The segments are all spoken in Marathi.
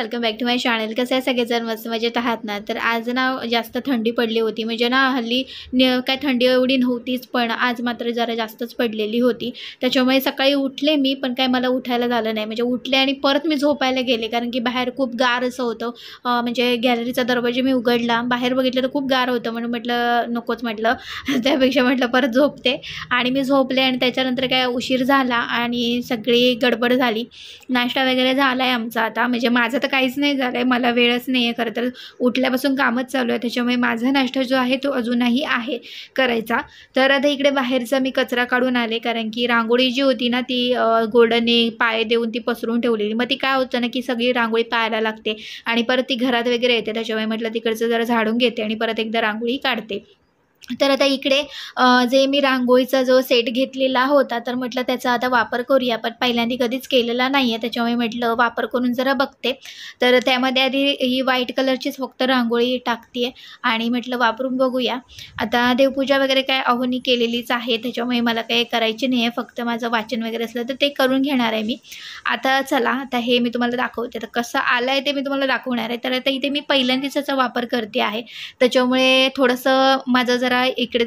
Welcome back to my channel. कसं आहे सगळेजण मस्त मजेत आहात ना। तर आज ना जास्त थंडी पडली होती, म्हणजे ना हल्ली काय थंडी एवढी नव्हतीच, पण आज मात्र जरा जास्तच पडलेली होती। त्याच्यामुळे सकाळी उठले मी, पण काय मला उठायला झालं नाही, म्हणजे उठले आणि परत मी झोपायला गेले, कारण की बाहेर खूप गार असं होतं। म्हणजे गॅलरीचा दरवाजा मी उघडला, बाहेर बघितलं तर खूप गार होतं, म्हणून म्हटलं नकोच, म्हटलं त्यापेक्षा म्हटलं परत झोपते। आणि मी झोपले आणि त्याच्यानंतर काय उशीर झाला आणि सगळी गडबड झाली। नाश्ता वगैरे झाला आहे आमचा आता, म्हणजे माझं तर काहीच नाही झालं आहे, मला वेळच नाही आहे खरं तर, उठल्यापासून कामच चालू आहे, त्याच्यामुळे माझा नाश्ता जो आहे तो अजूनही आहे करायचा। तर आता इकडे बाहेरचा मी कचरा काढून आले, कारण की रांगोळी जी होती ना ती गोल्डनने पाय देऊन ती पसरून ठेवलेली, मग ती काय होतं ना की सगळी रांगोळी पायाला लागते आणि परत ती घरात वगैरे येते, त्याच्यामुळे म्हटलं तिकडचं जरा झाडून घेते आणि परत एकदा रांगोळी काढते। तर आता इकडे जे मी रांगोळीचा जो सेट घेतलेला होता, तर म्हटलं त्याचा आता वापर करूया, पण पहिल्यांदा कधीच केलेला नाही आहे, त्याच्यामुळे म्हटलं वापर करून जरा बघते। तर त्यामध्ये आधी ही व्हाईट कलरचीच फक्त रांगोळी टाकते आहे आणि म्हटलं वापरून बघूया। आता देवपूजा वगैरे काय अहोनी केलेलीच आहे, त्याच्यामुळे मला काही करायची नाही आहे, फक्त माझं वाचन वगैरे असलं तर ते करून घेणार आहे मी। आता चला, आता हे मी तुम्हाला दाखवते, तर कसं आलं आहे ते मी तुम्हाला दाखवणार आहे। तर आता इथे मी पहिल्यांदाच याचा वापर करते आहे, त्याच्यामुळे थोडंसं माझं जरा इकडे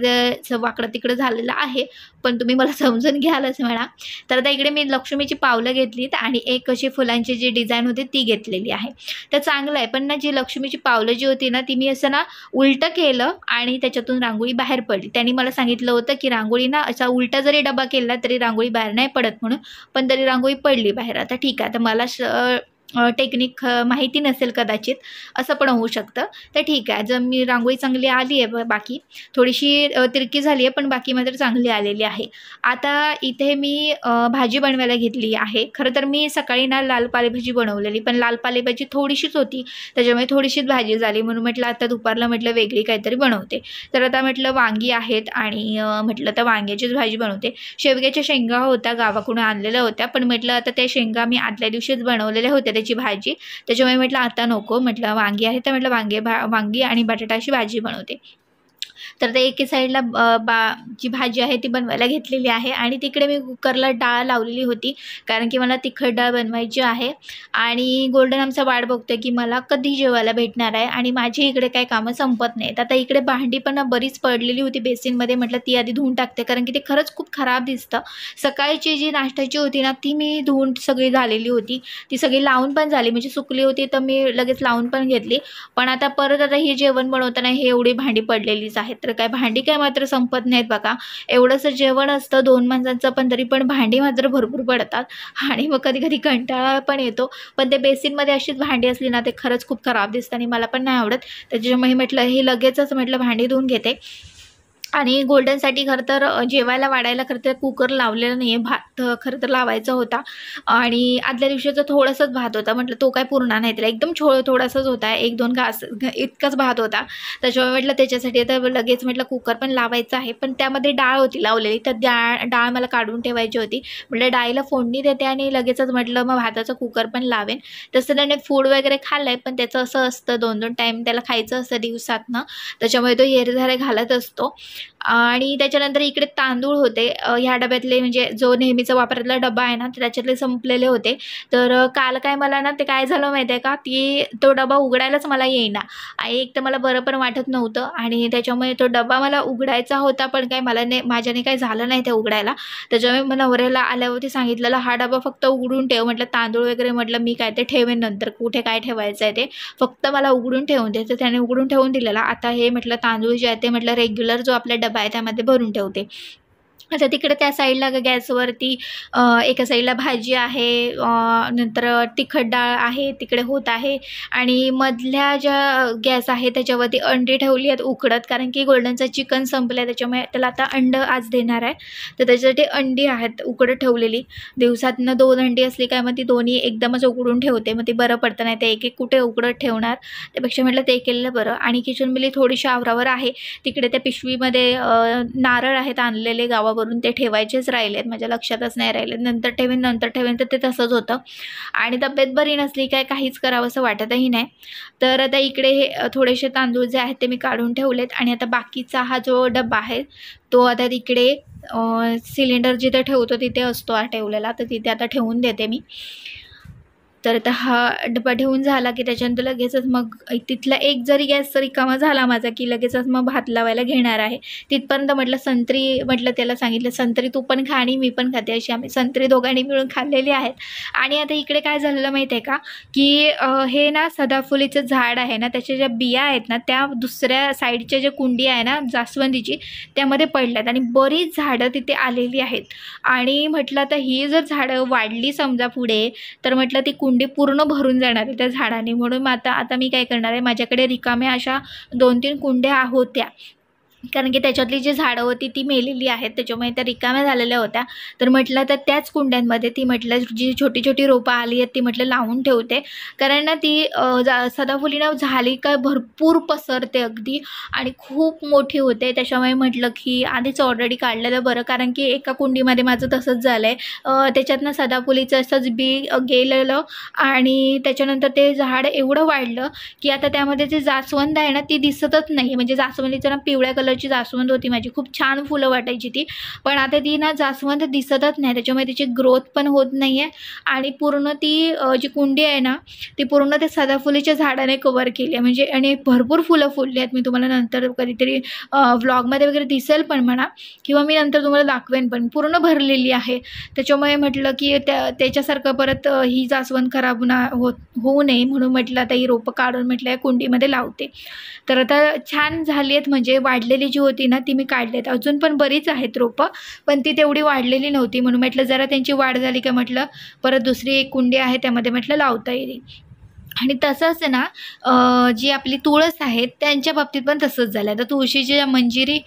वाकडं तिकडं झालेलं आहे, पण तुम्ही मला समजून घ्यालच म्हणा। तर आता इकडे मी लक्ष्मीची पावलं घेतलीत आणि एक अशी फुलांची जी डिझाईन होती ती घेतलेली आहे। तर चांगलं आहे, पण ना जी लक्ष्मीची पावलं जी होती ना ती मी असं ना उलटं केलं आणि त्याच्यातून रांगोळी बाहेर पडली। त्यांनी मला सांगितलं होतं की रांगोळी ना असा उलटा जरी डबा केला तरी रांगोळी बाहेर नाही पडत म्हणून, पण तरी रांगोळी पडली बाहेर। आता ठीक आहे, आता मला टेक्निक माहिती नसेल कदाचित, असं पण होऊ शकतं, तर ठीक आहे। जर मी रांगोळी चांगली आली आहे, बाकी थोडीशी तिरकी झाली आहे, पण बाकी मात्र चांगली आलेली आहे। आता इथे मी भाजी बनवायला घेतली आहे। खरं तर मी सकाळी ना लाल पालेभाजी बनवलेली, पण लाल पालेभाजी थोडीशीच होती, त्याच्यामुळे थोडीशीच भाजी झाली, म्हणून म्हटलं आता दुपारला म्हटलं वेगळी काहीतरी बनवते। तर आता म्हटलं वांगी आहेत आणि म्हटलं तर वांग्याचीच भाजी बनवते। शेवग्याच्या शेंगा होत्या, गावाकडून आणलेल्या होत्या, पण म्हटलं आता त्या शेंगा मी आदल्या दिवशीच बनवलेल्या होत्या त्याची भाजी, त्याच्यामुळे म्हटलं आता नको, म्हटलं वांगी आहे तर म्हटलं वांगी आणि बटाट्याची भाजी बनवते। तर ते एके साईडला जी भाजी आहे ती बनवायला घेतलेली आहे आणि तिकडे मी कुकरला डाळ लावलेली होती, कारण की मला तिखट डाळ बनवायची आहे। आणि गोल्डन आमचा वाट बघतोय की मला कधी जेवायला भेटणार आहे आणि माझी इकडे काही कामं संपत नाहीत। आता इकडे भांडी पण बरीच पडलेली होती बेसिनमध्ये, म्हटलं ती आधी धुवून टाकते, कारण की ते खरंच खूप खराब दिसतं। सकाळची जी नाश्त्याची होती ना ती मी धुवून सगळी झालेली होती, ती सगळी लावून पण झाली, म्हणजे सुकली होती तर मी लगेच लावून पण घेतली, पण आता परत आता हे जेवण बनवताना हे एवढी भांडी पडलेलीच आहेत। तर काय भांडी काय मात्र संपत नाहीत बघा, एवढंसं जेवण असतं 2 माणसांचं, पण तरी पण भांडी मात्र भरपूर पडतात आणि मग कधी कधी कंटाळा पण येतो। पण ते बेसिनमध्ये अशीच भांडी असली ना ते खरंच खूप खराब दिसतं आणि मला पण नाही आवडत, त्याच्यामुळे म्हटलं हे लगेचच म्हटलं भांडी धुवून घेते। आणि गोल्डनसाठी खरं तर जेवायला वाढायला खरं तर कुकर लावलेला नाही आहे, भात खरं तर लावायचा होता आणि आदल्या दिवशीचा थोडासाच भात होता, म्हटलं तो काय पुरणार नाही त्याला, एकदम थोडासाच होता, 1-2 घास इतकाच भात होता, त्याच्यामुळे म्हटलं त्याच्यासाठी आता लगेच म्हटलं कुकर पण लावायचं आहे। पण त्यामध्ये डाळ होती लावलेली, तर डाळ मला काढून ठेवायची होती, म्हटलं डाळीला फोडणी देते आणि लगेचच म्हटलं मग भाताचा कुकर पण लावेन। तसं त्याने फूड वगैरे खाल्लं आहे, पण त्याचं असं असतं 2-2 टाईम त्याला खायचं असतं दिवसातनं, त्याच्यामुळे तो येरझारे घालत असतो। आणि त्याच्यानंतर इकडे तांदूळ होते, ह्या डब्यातले, म्हणजे जो नेहमीचा वापरातला डबा आहे ना त्याच्यातले संपलेले होते। तर काल काय मला ना ते काय झालं माहिती आहे का, की तो डबा उघडायलाच मला येईना, एक तर मला बरं पण वाटत नव्हतं आणि त्याच्यामुळे तो डबा मला उघडायचा होता, पण काय माझ्याने काही झालं नाही ते उघडायला। त्याच्यामुळे मग नवऱ्याला आल्यावरती सांगितलेलं हा डबा फक्त उघडून ठेव, म्हटलं तांदूळ वगैरे म्हटलं मी काय ते ठेवेन नंतर, कुठे काय ठेवायचं आहे ते, फक्त मला उघडून ठेवून दे। तर त्याने उघडून ठेवून दिलेला। आता हे म्हटलं तांदूळ जे आहे ते म्हटलं रेग्युलर जो आपला डबा आहे त्यामध्ये भरून ठेवते। आता तिकडे त्या साईडला गॅसवरती एका साईडला भाजी आहे, नंतर तिखट डाळ आहे तिकडे होत आहे आणि मधल्या ज्या गॅस आहे त्याच्यावरती अंडी ठेवली आहेत उकडत, कारण की गोल्डनचं चिकन संपलं आहे, त्याच्यामुळे त्याला आता अंड आज देणार आहे, तर त्याच्यासाठी अंडी आहेत उकडत ठेवलेली। दिवसातनं 2 अंडी असली काय मग ती दोन्ही एकदमच उकडून ठेवते, मग ते बरं पडतं, नाही ते एक कुठे उकडत ठेवणार, त्यापेक्षा म्हटलं ते केलेलं बरं। आणि किचन बिली थोडीशी आवरावर आहे, तिकडे त्या पिशवीमध्ये नारळ आहेत आणलेले गावावरून, ते ठेवायचेच राहिलेत, माझ्या लक्षातच नाही राहिले, नंतर ठेवेन तर ते तसंच होतं आणि तब्येत बरी नसली काय काहीच करावं असं वाटतही नाही। तर आता इकडे हे थोडेसे तांदूळ जे आहेत ते मी काढून ठेवलेत आणि आता बाकीचा हा जो डबा आहे तो आता तिकडे सिलेंडर जिथे ठेवतो तिथे असतो ठेवलेला, तर तिथे आता ठेवून देते मी। तर आता हा डबा ठेवून झाला की त्याच्यानंतर लगेचच मग तिथला एक जरी गॅस रिकामा झाला माझा की लगेचच मग भात लावायला घेणार आहे. तिथपर्यंत म्हटलं संत्री, म्हटलं त्याला सांगितलं संत्री तू पण खा आणि मी पण खाते, अशी आम्ही संत्री दोघांनी मिळून खाल्लेली आहेत. आणि आता इकडे काय झालेलं माहिती आहे का की हे ना सदाफुलीचं झाड आहे ना, त्याच्या ज्या बिया आहेत ना त्या दुसऱ्या साईडच्या ज्या कुंडी आहे ना जास्वंदीची त्यामध्ये पडल्यात आणि बरीच झाडं तिथे आलेली आहेत. आणि म्हटलं आता ही जर झाडं वाढली समजा पुढे तर म्हटलं ती कुंडी पूर्ण भरून जाणार आहे त्या झाडाने. म्हणून आता मी काय करणार आहे, माझ्याकडे रिकाम्या अशा 2-3 कुंड्या होत्या कारण की त्याच्यातली जी झाडं होती ती मेलेली आहेत, त्याच्यामुळे त्या रिकाम्या झालेल्या होत्या. तर म्हटलं तर त्याच कुंड्यांमध्ये ती म्हटलं जी छोटी छोटी रोपं आली आहेत ती म्हटलं लावून ठेवते, कारण ना ती सदाफुलीनं झाली का भरपूर पसरते अगदी आणि खूप मोठी होते. त्याच्यामुळे म्हटलं की आधीच ऑलरेडी काढलेलं बरं, कारण की एका कुंडीमध्ये माझं तसंच झालं आहे. त्याच्यातनं सदाफुलीचं असंच बी गेलेलं आणि त्याच्यानंतर ते झाड एवढं वाढलं की आता त्यामध्ये जे जास्वंद आहे ना ती दिसतच नाही. म्हणजे जास्वंदीचं ना पिवळ्या कलरची जास्वंद होती माझी, खूप छान फुलं वाटायची ती, पण आता ती ना जास्वंद दिसतच नाही. त्याच्यामुळे तिची ग्रोथ पण होत नाही आहे आणि पूर्ण ती जी कुंडी आहे ना ती पूर्ण ते सदाफुलीच्या झाडाने कव्हर केली आहे. म्हणजे आणि भरपूर फुलं फुलली आहेत. मी तुम्हाला नंतर कधीतरी व्लॉगमध्ये वगैरे दिसेल पण म्हणा, किंवा मी नंतर तुम्हाला दाखवेन, पण पूर्ण भरलेली आहे. त्याच्यामुळे म्हटलं की त्याच्यासारखं परत ही जास्वंद खराब होऊ नये म्हणून म्हटलं आता ही रोपं काढून म्हटलं या कुंडीमध्ये लावते. तर आता छान झाली आहेत, म्हणजे वाढलेली जी होती ना ती मी काढली आहेत. अजून पण बरीच आहेत रोपं, पण ती तेवढी वाढलेली नव्हती म्हणून म्हटलं जरा त्यांची वाढ झाली का म्हटलं परत दुसरी एक कुंडी आहे त्यामध्ये म्हटलं लावता येईल. आणि तसंच आहे ना जी आपली तुळस आहे त्यांच्या बाबतीत पण तसंच झालं. आता तुळशीची मंजिरी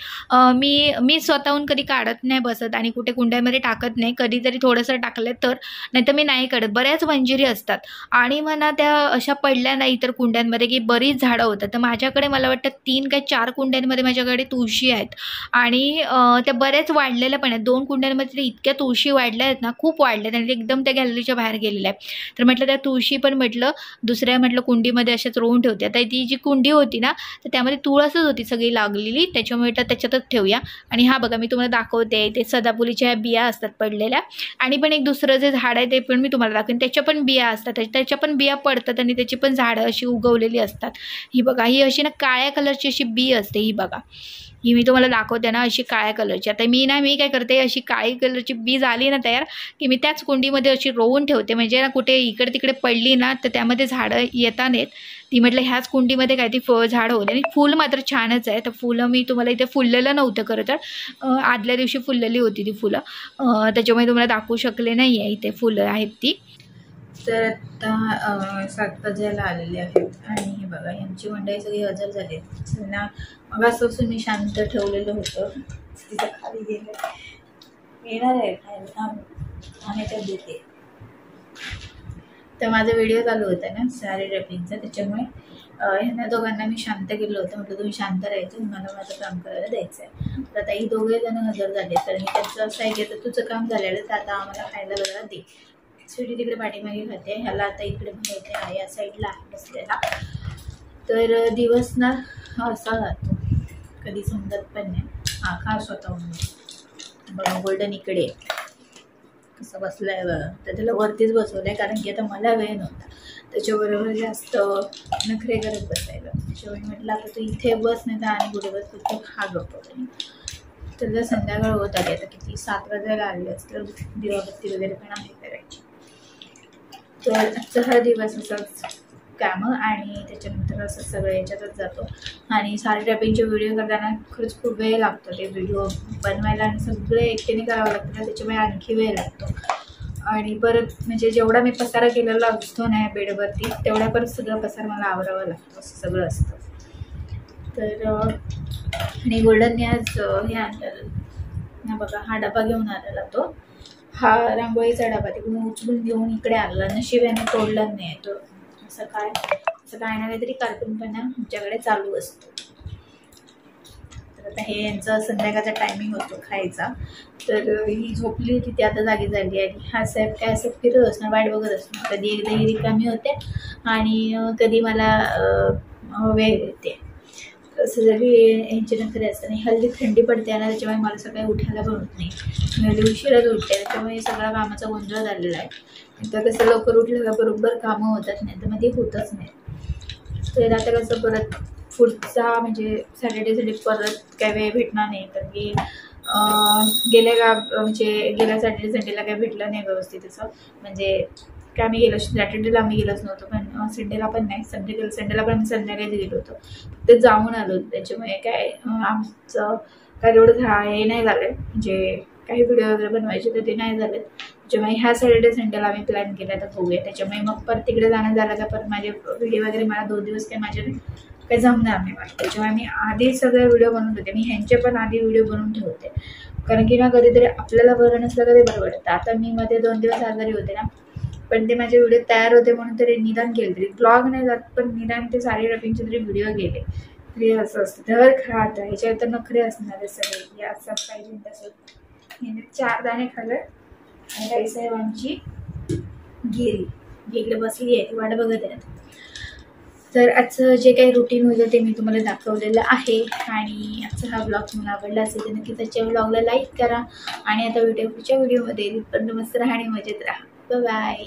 मी स्वतःहून कधी काढत नाही बसत आणि कुठे कुंड्यामध्ये टाकत नाही, कधीतरी थोडंसं टाकलं तर, नाहीतर मी नाही काढत. बऱ्याच मंजिरी असतात आणि म्हणा त्या अशा पडल्या नाही इतर कुंड्यांमध्ये की बरीच झाडं होतात. तर माझ्याकडे मला वाटतं 3 का 4 कुंड्यांमध्ये माझ्याकडे तुळशी आहेत आणि त्या बऱ्याच वाढलेल्या पण आहेत. 2 कुंड्यांमध्ये इतक्या तुळशी वाढल्या आहेत ना, खूप वाढल्यात आणि एकदम त्या गॅलरीच्या बाहेर गेलेल्या आहेत. तर म्हटलं त्या तुळशी पण म्हटलं दुसऱ्या म्हटलं कुंडीमध्ये अशाच रोवून ठेवते. आता ती जी कुंडी होती ना तर त्यामध्ये तुळसच होती सगळी लागलेली, त्याच्यामुळे त्याच्यातच ठेवूया. आणि हा बघा मी तुम्हाला दाखवते, ते सदाफुलीच्या बिया असतात पडलेल्या आणि पण एक दुसरं जे झाड आहे ते पण मी तुम्हाला दाखवेन, त्याच्या पण बिया असतात, त्याच्या पण बिया पडतात आणि त्याची पण झाडं अशी उगवलेली असतात. ही बघा ही अशी ना काळ्या कलरची अशी बी असते, ही बघा ही मी तुम्हाला दाखवते ना अशी काळ्या कलरची. आता मी काय करते, अशी काळी कलरची बी झाली ना तयार की मी त्याच कुंडीमध्ये अशी रोवून ठेवते, म्हणजे ना कुठे इकडे तिकडे पडली ना तर त्यामध्ये झाडं येता नाहीत. ती म्हटलं ह्याच कुंडीमध्ये काय ती झाड होते आणि फूल मात्र छानच आहे. तर फुलं मी तुम्हाला इथे फुललेलं नव्हतं खरं तर, आदल्या दिवशी फुललेली होती ती फुलं, त्याच्यामुळे तुम्हाला दाखवू शकले नाही आहे इथे फुलं आहेत ती. तर आता 7 वाजायला आलेले आहेत आणि हे बघा यांची मंडळी सगळी हजर झाली आहेत. त्यांना मगापासून मी शांत ठेवलेलं होतं, तिथं खाली गेलं येणार आहे खायला आणि त्या देते. तर माझा व्हिडिओ चालू होता ना सारी रॅपिंगचा, त्याच्यामुळे ह्यांना दोघांना मी शांत केलं होतं. म्हटलं तुम्ही शांत राहायचं, मला माझं काम करायला द्यायचं आहे. तर आता ही दोघे जण हजर झाले. तर मी त्यांचं असं आहे की आता तुझं काम झालेलं तर आता आम्हाला खायला जरा दे. स्वीटी तिकडे पाठीमागे खाते, ह्याला आता इकडे बनवते आहे, या साईडला आहे बसलेला. तर दिवस ना असा जातो कधी समजत पण नाही. हा खा स्वतःहून बघा, गोल्डन इकडे कसं बसलं आहे बघा. तर त्याला वरतीच बसवलं आहे कारण की आता मला वेळ नव्हता, त्याच्याबरोबर जास्त नखरे करत बसायला. त्याच्यामुळे म्हटलं आता तू इथे बस नाही तर आणि कुठे बस, फक्त खा गप्प. तर संध्याकाळ होत आली, आता किती 7 वाजायला आले असतं, दिवाबत्ती वगैरे पण आहे करायची. तर आजचा हा दिवस असंच कामं आणि त्याच्यानंतर असं सगळं याच्यातच जातो. आणि सारी रॅपिंगचे व्हिडिओ करताना खरंच खूप वेळ लागतो, ते व्हिडिओ बनवायला आणि सगळे एकटीने करावं लागतं, त्याच्यामुळे आणखी वेळ लागतो. आणि परत म्हणजे जेवढा मी पसारा केलेला असतो ना बेडवरती तेवढ्या परत सगळं पसार मला आवरावं लागतं, असं सगळं असतं. तर आणि गोल्डनने आज हे आणलेलं ना बघा, हा डबा घेऊन आलेला, तो हा रांगोळीचा डबा तिकडून उचलून घेऊन इकडे आला. नशिबाने तोडला नाही तो. असं काय ना काहीतरी कार्टूनपणा आमच्याकडे चालू असतो. तर आता हे यांचं संध्याकाळचा टायमिंग होतो खायचा. तर ही झोपली होती ती आता जागी झाली आणि हा साहेब काय असं फिरत असणार, वाट बघत असणार, कधी एकदा ही रिकामी होते आणि कधी मला वेळ देते. असं जरी यांचे नखरे असतात. आणि हल्ली थंडी पडते ना, त्याच्यामुळे मला सकाळी उठायला पण होत नाही. मी हल्ली उशिराच उठते, त्याच्यामुळे सगळा कामाचा गोंधळ झालेला आहे. तर कसं लवकर उठलं का बरोबर कामं होतच नाही, तर मग ते होतच नाही. तर आता कसं परत पुढचा म्हणजे सॅटर्डे परत काय वेळ भेटणार नाही, तर की गेल्या सॅटर्डे संडेला काही भेटलं नाही व्यवस्थित असं. म्हणजे काय आम्ही गेलो सॅटर्डेला आम्ही गेलोच नव्हतो, पण संडेला पण नाही. संडेला पण आम्ही संध्याकाळीच गेलो होतो, ते जाऊन आलो. त्याच्यामुळे काय आमचं काय एवढं हे नाही झालं, म्हणजे काही व्हिडिओ वगैरे बनवायचे तर ते नाही झाले. त्याच्यामुळे ह्या सॅटर्डे संडेला आम्ही प्लॅन केला तर बघूया. त्याच्यामुळे मग परत तिकडे जाणं झालं का परत माझे व्हिडिओ वगैरे मला 2 दिवस काय माझे काही जमणार नाही मला. त्याच्यामुळे मी आधी सगळे व्हिडिओ बनवून ठेवते. मी ह्यांचे पण आधी व्हिडिओ बनवून ठेवते, कारण की ना कधीतरी आपल्याला बरं नसलं कधी बरं वाटतं. आता मी मध्ये 2 दिवस आजारी होते ना, पण ते माझे व्हिडिओ तयार होते म्हणून तरी निदान केले, तरी ब्लॉग नाही जात पण निदान ते साडी रॅपिंगचे तरी व्हिडिओ गेले. तरी असं असतं धर खात ह्याच्यावर तर नखरे असणार सगळे. हे असं पाहिजे तसं. हे 4 दाणे खाल्लं आणि राईसाहेबांची गेली बसली आहे, वाट बघत आहेत. तर आजचं जे काही रुटीन होतं ते मी तुम्हाला दाखवलेलं आहे. आणि आजचा हा ब्लॉग तुम्हाला आवडला असेल तर नक्कीच आजच्या ब्लॉगला लाईक करा. आणि आता पुढच्या व्हिडिओमध्ये येईल. पण मस्त राहा आणि मजेत राहा. बाय.